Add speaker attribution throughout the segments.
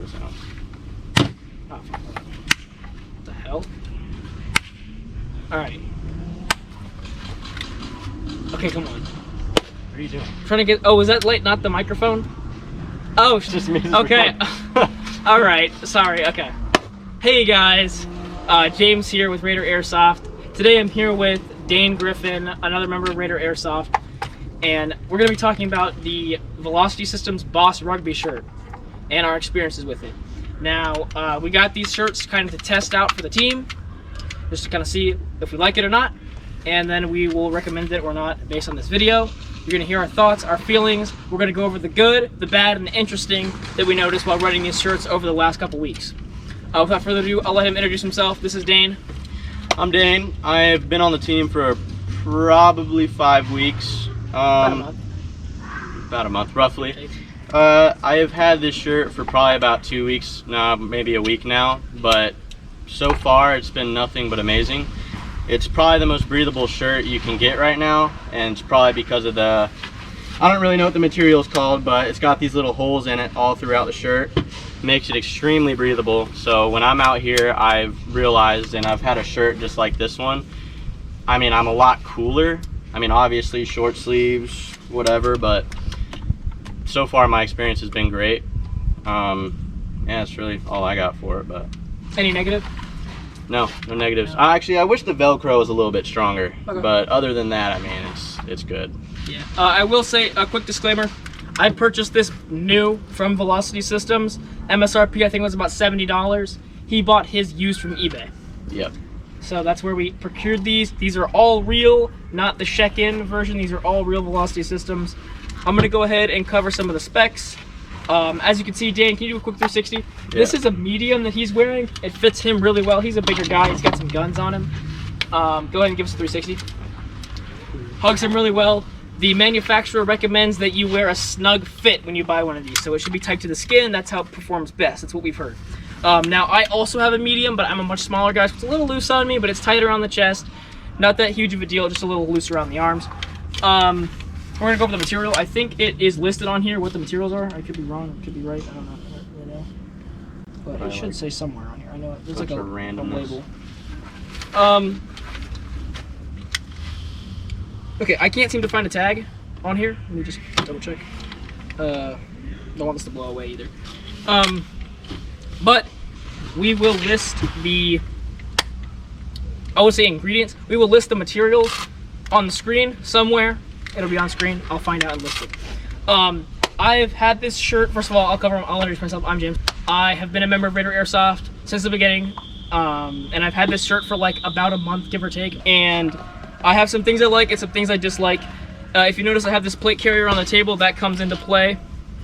Speaker 1: Oh, what the hell? Alright. Okay, come on.
Speaker 2: What are you doing?
Speaker 1: Trying to get. Oh, was that light not the microphone? Oh,
Speaker 2: It's just me.
Speaker 1: okay. Alright, sorry, okay. Hey guys, James here with Raider Airsoft. Today I'm here with Dane Griffin, another member of Raider Airsoft, and we're going to be talking about the Velocity Systems Boss Rugby shirt and our experiences with it. Now, we got these shirts kind of to test out for the team, just to kind of see if we like it or not, and then we will recommend it or not based on this video. You're going to hear our thoughts, our feelings. We're going to go over the good, the bad, and the interesting that we noticed while running these shirts over the last couple weeks. Without further ado, I'll let him introduce himself. This is Dane.
Speaker 2: I'm Dane. I've been on the team for probably 5 weeks.
Speaker 1: About a month.
Speaker 2: About a month, roughly. I have had this shirt for probably about 2 weeks, maybe a week now, but so far it's been nothing but amazing. It's probably the most breathable shirt you can get right now, and it's probably because of I don't really know what the material is called, but it's got these little holes in it all throughout the shirt. Makes it extremely breathable. So when I'm out here, I've realized, and I've had a shirt just like this one, I mean, I'm a lot cooler. I mean, obviously short sleeves, whatever, but so far my experience has been great. Yeah, that's really all I got for it. But
Speaker 1: Any negative?
Speaker 2: no negatives. I wish the Velcro was a little bit stronger,
Speaker 1: Okay.
Speaker 2: but other than that, I mean, it's good.
Speaker 1: Yeah. I will say a quick disclaimer. I purchased this new from Velocity Systems. MSRP I think was about $70. He bought his used from eBay.
Speaker 2: Yep.
Speaker 1: So that's where we procured these. These are all real, not the check-in version. These are all real Velocity Systems. I'm gonna go ahead and cover some of the specs. As you can see, Dan, can you do a quick 360? Yeah. This is a medium that he's wearing. It fits him really well. He's a bigger guy. He's got some guns on him. Go ahead and give us a 360. Hugs him really well. The manufacturer recommends that you wear a snug fit when you buy one of these. So it should be tight to the skin. That's how it performs best. That's what we've heard. Now, I also have a medium, but I'm a much smaller guy, so it's a little loose on me, but it's tight around the chest. Not that huge of a deal, just a little loose around the arms. We're gonna go over the material. I think it is listed on here what the materials are. I could be wrong, I could be right. I don't know right now. But it should say somewhere on here. I know there's like a label. Okay, I can't seem to find a tag on here. Let me just double check. Don't want this to blow away either. But we will list I would say ingredients. We will list the materials on the screen somewhere. It'll be on screen. I'll find out and list it. I've had this shirt. First of all, I'll introduce myself. I'm James. I have been a member of Raider Airsoft since the beginning. And I've had this shirt for like about a month, give or take. And I have some things I like and some things I dislike. If you notice, I have this plate carrier on the table. That comes into play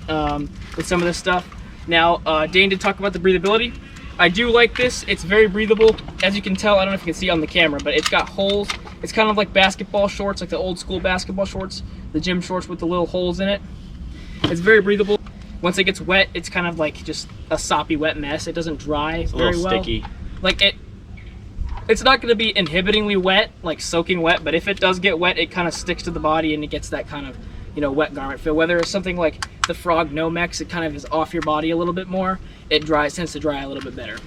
Speaker 1: with some of this stuff. Now, Dane did talk about the breathability. I do like this. It's very breathable. As you can tell, I don't know if you can see on the camera, but it's got holes. It's kind of like basketball shorts, like the old school basketball shorts, the gym shorts with the little holes in it. It's very breathable. Once it gets wet, it's kind of like just a soppy wet mess. It doesn't dry very well. Sticky. Like it's not going to be inhibitingly wet, like soaking wet, but if it does get wet, it kind of sticks to the body and it gets that kind of, wet garment feel. Whether it's something like the Frog Nomex, it kind of is off your body a little bit more. It tends to dry a little bit better.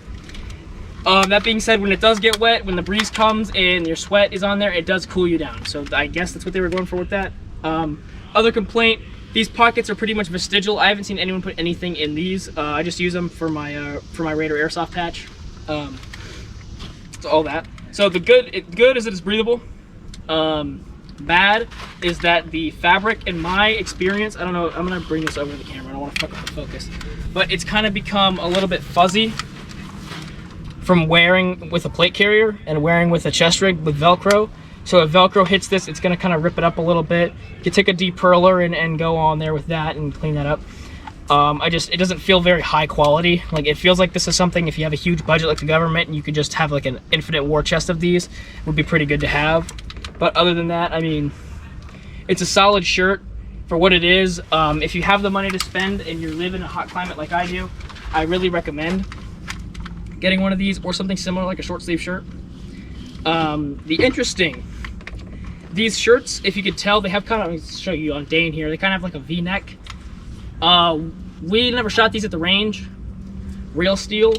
Speaker 1: That being said, when it does get wet, when the breeze comes and your sweat is on there, it does cool you down. So I guess that's what they were going for with that. Other complaint, these pockets are pretty much vestigial. I haven't seen anyone put anything in these. I just use them for my Raider Airsoft patch. So all that. So the good is that it's breathable. Bad is that the fabric, in my experience, I don't know, I'm gonna bring this over to the camera. I don't want to fuck up the focus, but it's kind of become a little bit fuzzy from wearing with a plate carrier and wearing with a chest rig with Velcro. So if Velcro hits this, it's gonna kind of rip it up a little bit. You can take a de-pearler and go on there with that and clean that up. It doesn't feel very high quality. Like, it feels like this is something, if you have a huge budget like the government and you could just have like an infinite war chest of these, would be pretty good to have. But other than that, I mean, it's a solid shirt for what it is. If you have the money to spend and you live in a hot climate like I do, I really recommend getting one of these or something similar like a short sleeve shirt. These shirts, if you could tell, they have kind of, let me show you on Dane here, they kind of have like a V-neck. We never shot these at the range. real steel.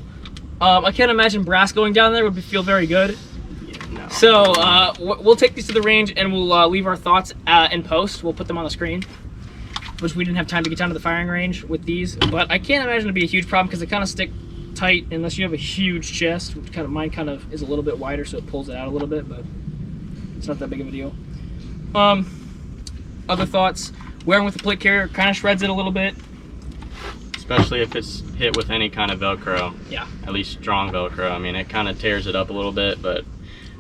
Speaker 1: I can't imagine brass going down there would feel very good.
Speaker 2: Yeah, no.
Speaker 1: So we'll take these to the range and we'll leave our thoughts in post. We'll put them on the screen, which we didn't have time to get down to the firing range with these. But I can't imagine it'd be a huge problem because they kind of stick tight unless you have a huge chest, which mine kind of is a little bit wider, so it pulls it out a little bit, but it's not that big of a deal. Other thoughts: wearing with the plate carrier kind of shreds it a little bit.
Speaker 2: Especially if it's hit with any kind of Velcro.
Speaker 1: Yeah.
Speaker 2: At least strong Velcro. I mean, it kind of tears it up a little bit, but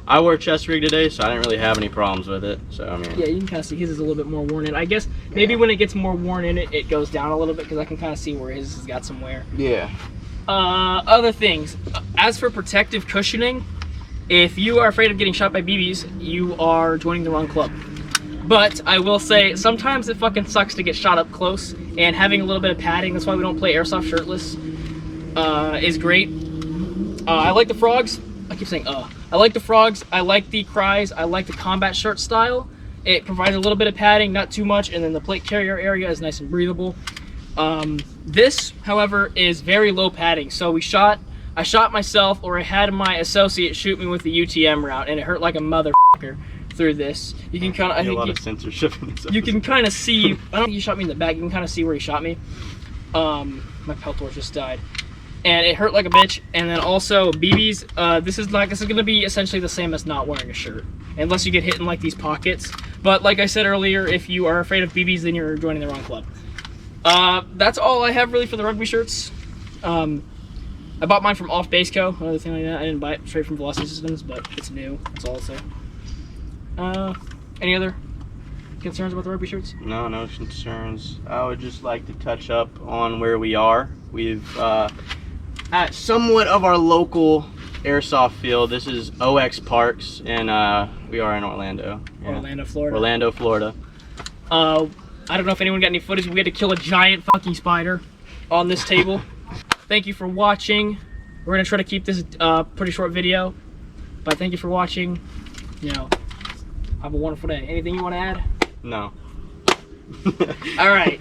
Speaker 2: I wore chest rig today, so I didn't really have any problems with it. So I mean.
Speaker 1: Yeah, you can kind of see his is a little bit more worn in. I guess maybe when it gets more worn in, it goes down a little bit because I can kind of see where his has got some wear.
Speaker 2: Yeah.
Speaker 1: Other things. As for protective cushioning, if you are afraid of getting shot by BBs, you are joining the wrong club. But I will say, sometimes it fucking sucks to get shot up close, and having a little bit of padding, that's why we don't play airsoft shirtless, is great. I like the frogs. I keep saying I like the frogs, I like the cries, I like the combat shirt style. It provides a little bit of padding, not too much, and then the plate carrier area is nice and breathable. This, however, is very low padding. So I shot myself, or I had my associate shoot me with the UTM route, and it hurt like a motherfucker through this. You can kind of, I think,
Speaker 2: a lot of censorship in this
Speaker 1: you can
Speaker 2: episode.
Speaker 1: kind of see. I don't think he shot me in the back. You can kind of see where he shot me. My Peltor just died, and it hurt like a bitch. And then also BBs. This is going to be essentially the same as not wearing a shirt, unless you get hit in like these pockets. But like I said earlier, if you are afraid of BBs, then you're joining the wrong club. That's all I have really for the rugby shirts. I bought mine from Off Base Co. Another thing like that. I didn't buy it straight from Velocity Systems, but it's new. That's all I'll say. Any other concerns about the rugby shirts?
Speaker 2: No concerns. I would just like to touch up on where we are. We've at somewhat of our local airsoft field. This is OX Parks, and we are in Orlando. Yeah.
Speaker 1: Orlando, Florida.
Speaker 2: Orlando, Florida.
Speaker 1: I don't know if anyone got any footage. We had to kill a giant fucking spider on this table. Thank you for watching. We're gonna try to keep this pretty short video, but thank you for watching. You know, have a wonderful day. Anything you want to add?
Speaker 2: No.
Speaker 1: All right.